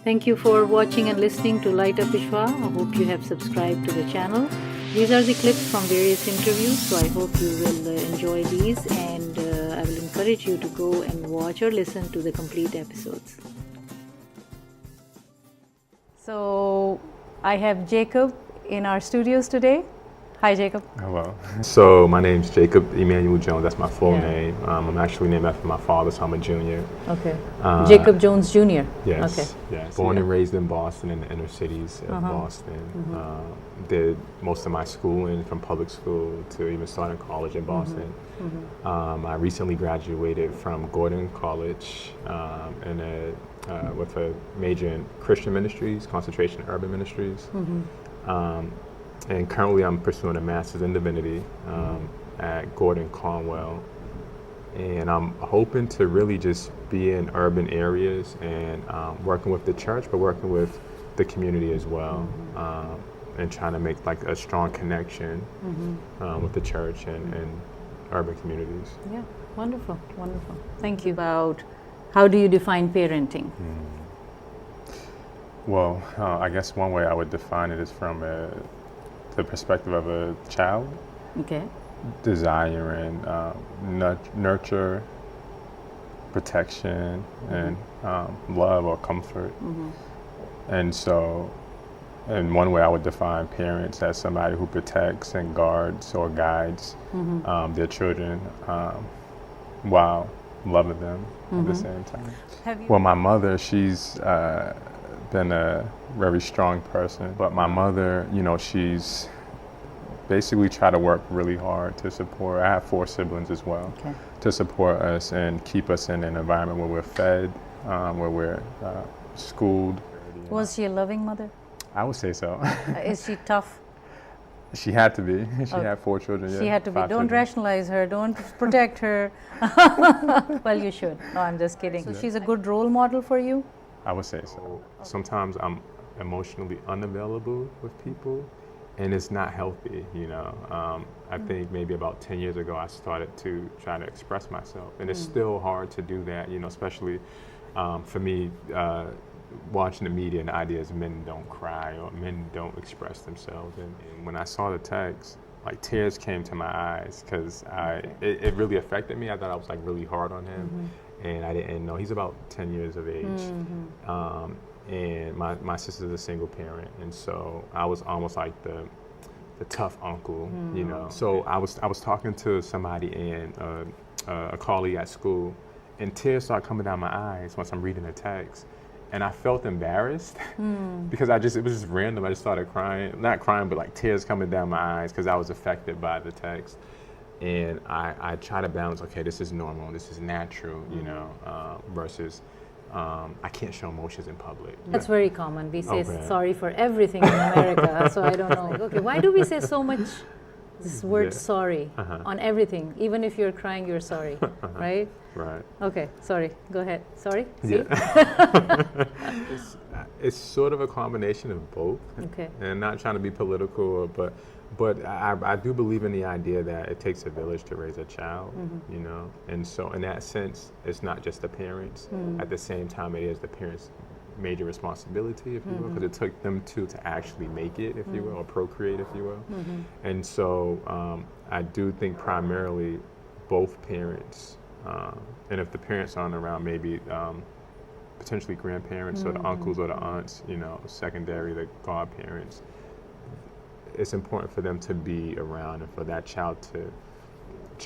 Thank you for watching and listening to Light Up Ishwa. I hope you have subscribed to the channel. These are the clips from various interviews, so I hope you will enjoy these, and I will encourage you to go and watch or listen to the complete episodes. So I have Jacob in our studios today. Hi, Jacob. Hello. So my name's Jacob Emmanuel Jones. That's my full Yeah. name. I'm actually named after my father, so I'm a junior. Okay. Jacob Jones Jr. Yes. Okay. Yes. Born and raised in Boston, in the inner cities of Boston. Did most of my schooling from public school to even starting college in Boston. I recently graduated from Gordon College with a major in Christian ministries, concentration in urban ministries. And currently I'm pursuing a master's in divinity at Gordon Conwell. And I'm hoping to really just be in urban areas and working with the church, but working with the community as well. And trying to make like a strong connection with the church and urban communities. Yeah, wonderful, wonderful. Thank you. About how do you define parenting? Well, I guess one way I would define it is from the perspective of a child. Okay. Desiring nurture, protection, and love or comfort. And so, and one way I would define parents as somebody who protects and guards or guides their children while loving them at the same time. Well, my mother, she's been a very strong person, but my mother, she's basically tried to work really hard to support. I have 4 siblings as well, to support us and keep us in an environment where we're fed, where we're schooled. Was she a loving mother? I would say so. Is she tough? She had to be. She had 4 children. She had to be. 5 Don't children. rationalize her. Don't protect her. Well, you should. No, I'm just kidding. So she's a good role model for you? I would say so. Sometimes I'm emotionally unavailable with people, and it's not healthy, I think maybe about 10 years ago I started to try to express myself, and it's still hard to do that, especially for me, watching the media and the idea is men don't cry or men don't express themselves. And when I saw the text, like tears came to my eyes because it really affected me. I thought I was like really hard on him. And I didn't know, he's about 10 years of age. And my sister's a single parent. And so I was almost like the tough uncle, So I was talking to somebody and a colleague at school, and tears started coming down my eyes once I'm reading the text. And I felt embarrassed because it was just random. I just started crying, not crying, but like tears coming down my eyes because I was affected by the text. And I try to balance, okay, this is normal, this is natural, versus I can't show emotions in public. That's very common. We say sorry for everything in America, so I don't know. Okay, why do we say so much this word sorry on everything? Even if you're crying, you're sorry, right? Right. Okay, sorry. Go ahead. Sorry? See? Yeah. It's sort of a combination of both. Okay. And not trying to be political, but I do believe in the idea that it takes a village to raise a child, And so in that sense, it's not just the parents. At the same time, it is the parents' major responsibility, if you will, because it took them to actually make it, if you will, or procreate, if you will. And so I do think primarily both parents, and if the parents aren't around, maybe potentially grandparents or the uncles or the aunts, secondary, the godparents. It's important for them to be around and for that child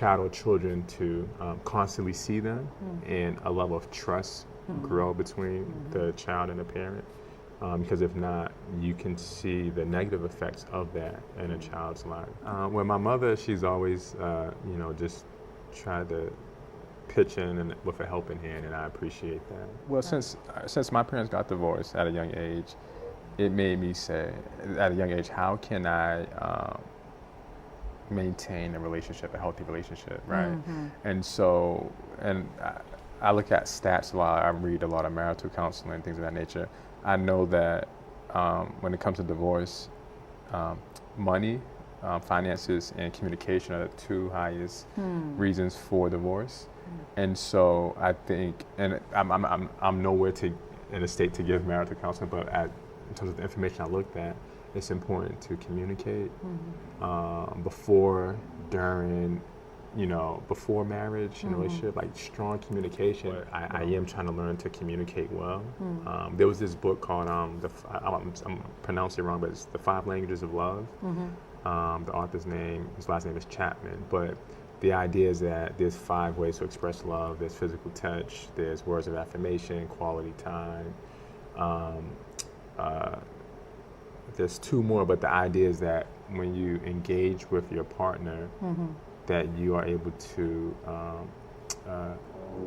or children to constantly see them and a level of trust grow between the child and the parent. Because if not, you can see the negative effects of that in a child's life. Well, my mother, she's always, just tried to pitch in and with a helping hand, and I appreciate that. Well, since my parents got divorced at a young age, it made me say, at a young age, how can I maintain a healthy relationship, right? And so, I look at stats a lot. I read a lot of marital counseling, things of that nature. I know that when it comes to divorce, money, finances, and communication are the 2 highest reasons for divorce. And so I think, and I'm nowhere to in a state to give marital counseling, but in terms of the information I looked at, it's important to communicate before, during, before marriage and relationship, like strong communication. I am trying to learn to communicate well. There was this book called, I'm pronouncing it wrong, but it's The 5 Languages of Love. The author's his last name is Chapman, but the idea is that there's 5 ways to express love. There's physical touch, there's words of affirmation, quality time. There's 2 more, but the idea is that when you engage with your partner, that you are able to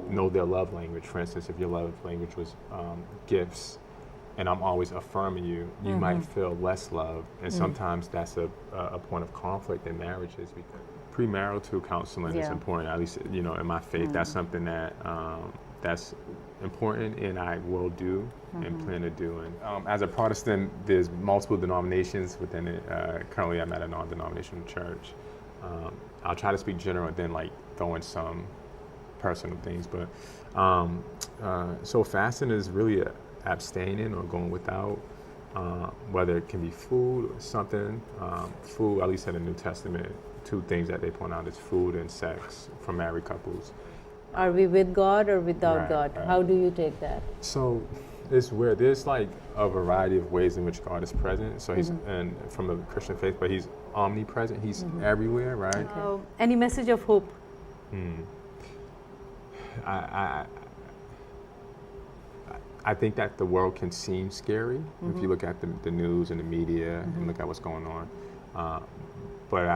know their love language. For instance, if your love language was gifts, and I'm always affirming you, you might feel less love, and sometimes that's a point of conflict in marriages. Premarital counseling is important, at least in my faith. That's something that that's important, and I will do and plan to do. And as a Protestant, there's multiple denominations within it. Currently, I'm at a non-denominational church. I'll try to speak general and then throw in some personal things. But so fasting is really abstaining or going without, whether it can be food or something. Food, at least in the New Testament, 2 things that they point out is food and sex for married couples. Are we with God or without God? Right. How do you take that? So it's weird. There's a variety of ways in which God is present. So he's and from a Christian faith, but he's omnipresent. He's everywhere, right? Okay. Any message of hope? I think that the world can seem scary if you look at the news and the media and look at what's going on. But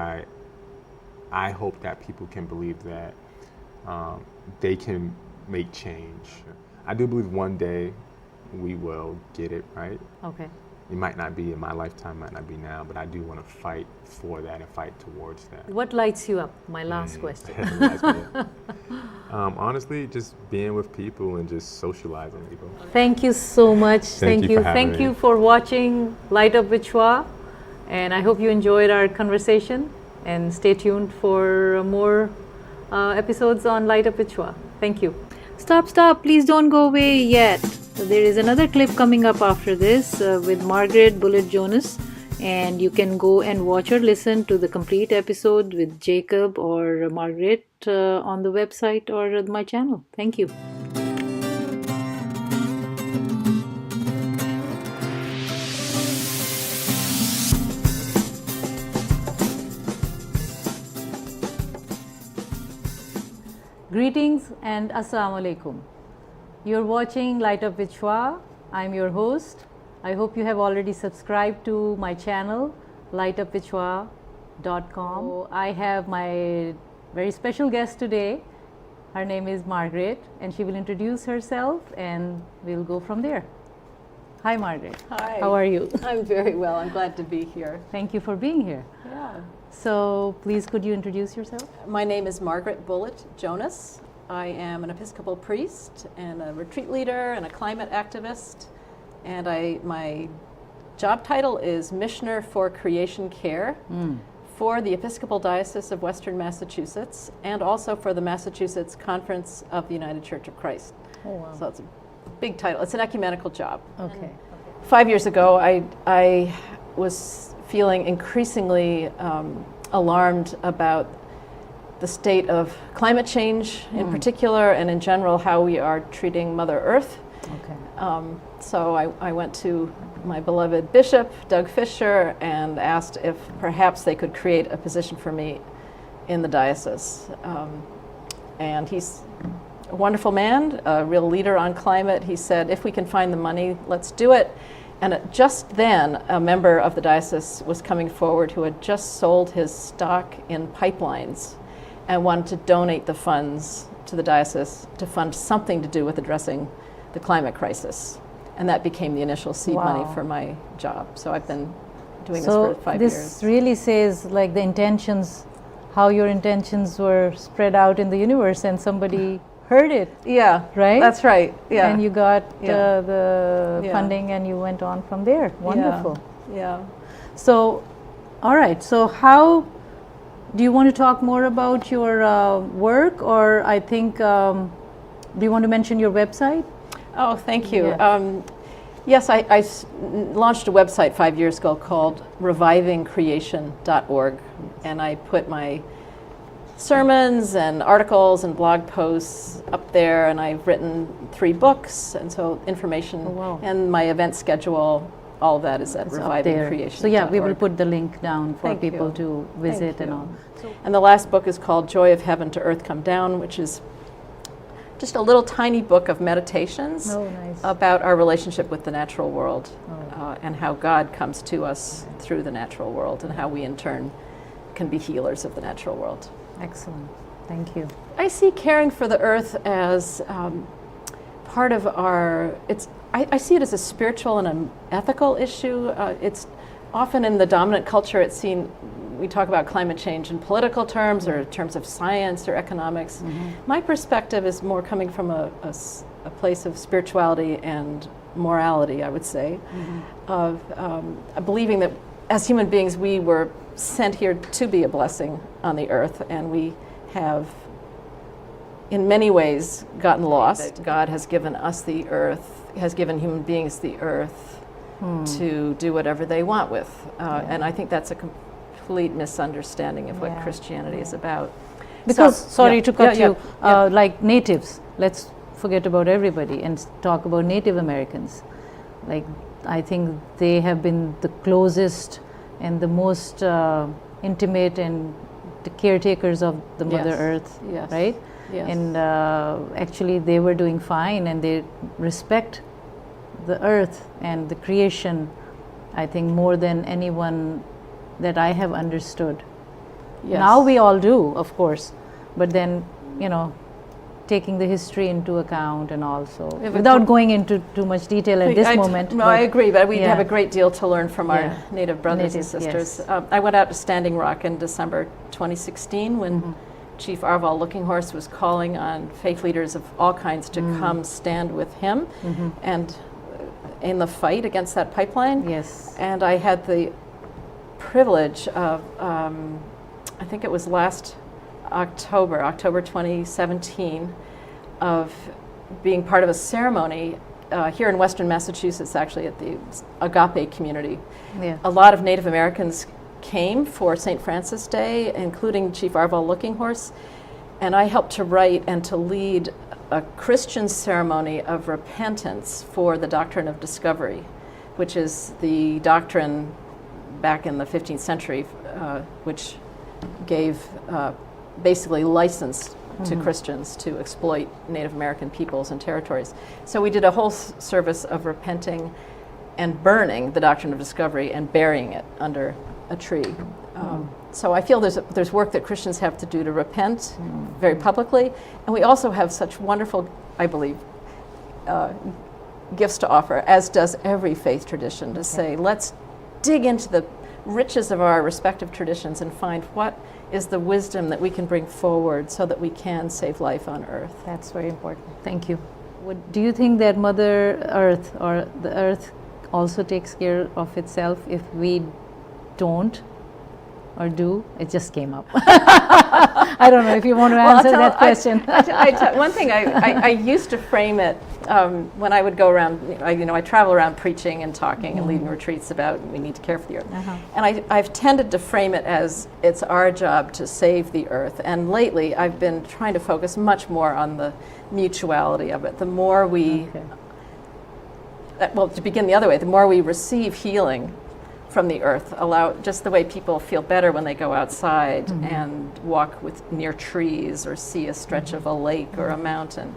I hope that people can believe that they can make change. I do believe one day we will get it right. Okay. It might not be in my lifetime, might not be now, but I do want to fight for that and fight towards that. What lights you up? My last question. Honestly, just being with people and just socializing with people. Thank you so much. Thank you for having Thank me. you for watching Light Up with Shwa. And I hope you enjoyed our conversation. And stay tuned for more episodes on Light Up with Shwa. Thank you. Stop. Please don't go away yet. There is another clip coming up after this with Margaret Bullitt-Jonas. And you can go and watch or listen to the complete episode with Jacob or Margaret on the website or my channel. Thank you. Greetings and Assalamu Alaikum. You're watching Light Up with Shwa. I'm your host. I hope you have already subscribed to my channel, lightupwithshwa.com. So I have my very special guest today. Her name is Margaret, and she will introduce herself, and we'll go from there. Hi, Margaret. Hi. How are you? I'm very well. I'm glad to be here. Thank you for being here. Yeah. So please, could you introduce yourself? My name is Margaret Bullitt-Jonas. I am an Episcopal priest and a retreat leader and a climate activist. And my job title is Missioner for Creation Care for the Episcopal Diocese of Western Massachusetts and also for the Massachusetts Conference of the United Church of Christ. Oh, wow. So it's a big title. It's an ecumenical job. Okay. 5 years ago, I was feeling increasingly alarmed about the state of climate change in particular, and in general how we are treating Mother Earth. Okay. So I went to my beloved bishop, Doug Fisher, and asked if perhaps they could create a position for me in the diocese. And he's a wonderful man, a real leader on climate. He said, if we can find the money, let's do it. And just then, a member of the diocese was coming forward who had just sold his stock in pipelines and wanted to donate the funds to the diocese to fund something to do with addressing the climate crisis. And that became the initial seed money for my job. So I've been doing this for 5 years. So this really says like the intentions, how your intentions were spread out in the universe, and somebody heard it. Yeah, right? That's right. Yeah. And you got Yeah. the Yeah. funding and you went on from there. Wonderful. Yeah. So, all right. So how, do you want to talk more about your work, or I think, do you want to mention your website? Oh, thank you. Yeah. Yes, I launched a website 5 years ago called revivingcreation.org, and I put my sermons and articles and blog posts up there, and I've written 3 books, and so information Oh, wow. and my event schedule, all of that is at It's up there. revivingcreation.org. So yeah, we will put the link down for Thank people you. to visit Thank and you. all. And the last book is called Joy of Heaven to Earth Come Down, which is just a little tiny book of meditations Oh, nice. about our relationship with the natural world, Oh. and how God comes to us through the natural world, and how we in turn can be healers of the natural world. Excellent. Thank you. I see caring for the earth as part of our, I see it as a spiritual and an ethical issue. It's often in the dominant culture, it's seen, we talk about climate change in political terms or in terms of science or economics. Mm-hmm. My perspective is more coming from a place of spirituality and morality, I would say, of believing that as human beings we were sent here to be a blessing on the earth, and we have in many ways gotten lost. God has given us the earth, has given human beings the earth to do whatever they want with. And I think that's a complete misunderstanding of what Yeah. Christianity is about. Because, So- sorry yeah, to cut yeah, you, yeah. like natives, let's forget about everybody and talk about Native Americans. Like, I think they have been the closest and the most intimate and the caretakers of the Mother Yes. Earth, Yes. right? Yes. And actually they were doing fine, and they respect the earth and the creation, I think, more than anyone that I have understood. Yes. Now we all do, of course, but then, taking the history into account and also, Yeah, but without going into too much detail at this moment. No, I agree, but we yeah. have a great deal to learn from our Yeah. Native brothers Natives, and sisters. yes. I went out to Standing Rock in December 2016 when Chief Arval Looking Horse was calling on faith leaders of all kinds to come stand with him and in the fight against that pipeline. Yes. And I had the privilege of, I think it was last October 2017, of being part of a ceremony here in Western Massachusetts, actually at the Agape community. Yeah. A lot of Native Americans came for St. Francis Day, including Chief Arval Looking Horse, and I helped to write and to lead a Christian ceremony of repentance for the Doctrine of Discovery, which is the doctrine back in the 15th century, which gave basically license to Christians to exploit Native American peoples and territories. So we did a whole service of repenting and burning the Doctrine of Discovery and burying it under a tree. So I feel there's work that Christians have to do to repent very publicly, and we also have such wonderful, I believe, gifts to offer, as does every faith tradition, to say, let's dig into the riches of our respective traditions and find what is the wisdom that we can bring forward so that we can save life on earth. That's very important. Thank you. Do you think that Mother Earth or the earth also takes care of itself if we don't or do? It just came up. I don't know if you want to answer that question. One thing I used to frame it when I would go around, I travel around preaching and talking and leading retreats about we need to care for the earth. And I've tended to frame it as it's our job to save the earth. And lately I've been trying to focus much more on the mutuality of it. The more we, well, to begin the other way, the more we receive healing from the earth, allow just the way people feel better when they go outside and walk near trees or see a stretch of a lake or a mountain.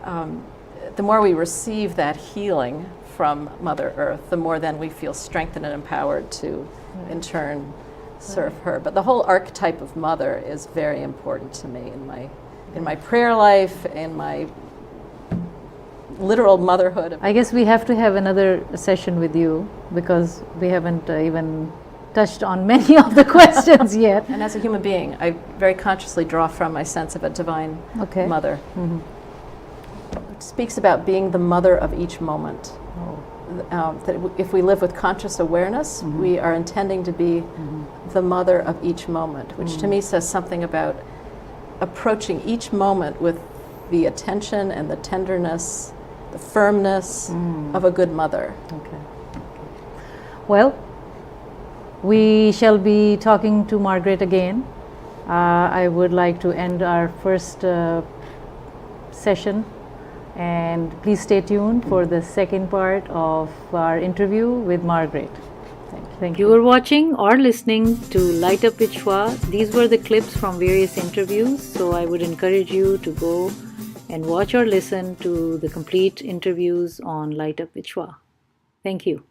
The more we receive that healing from Mother Earth, the more then we feel strengthened and empowered to, in turn, serve her. But the whole archetype of mother is very important to me in my prayer life, in my literal motherhood. I guess we have to have another session with you because we haven't even touched on many of the questions yet. And as a human being, I very consciously draw from my sense of a divine mother. It speaks about being the mother of each moment. That if we live with conscious awareness, we are intending to be the mother of each moment, which to me says something about approaching each moment with the attention and the tenderness the firmness of a good mother. Okay. Well, we shall be talking to Margaret again. I would like to end our first session, and please stay tuned for the second part of our interview with Margaret. Thank you. You were watching or listening to Light Up Vishwa. These were the clips from various interviews, so I would encourage you to go and watch or listen to the complete interviews on Light Up Vishwa. Thank you.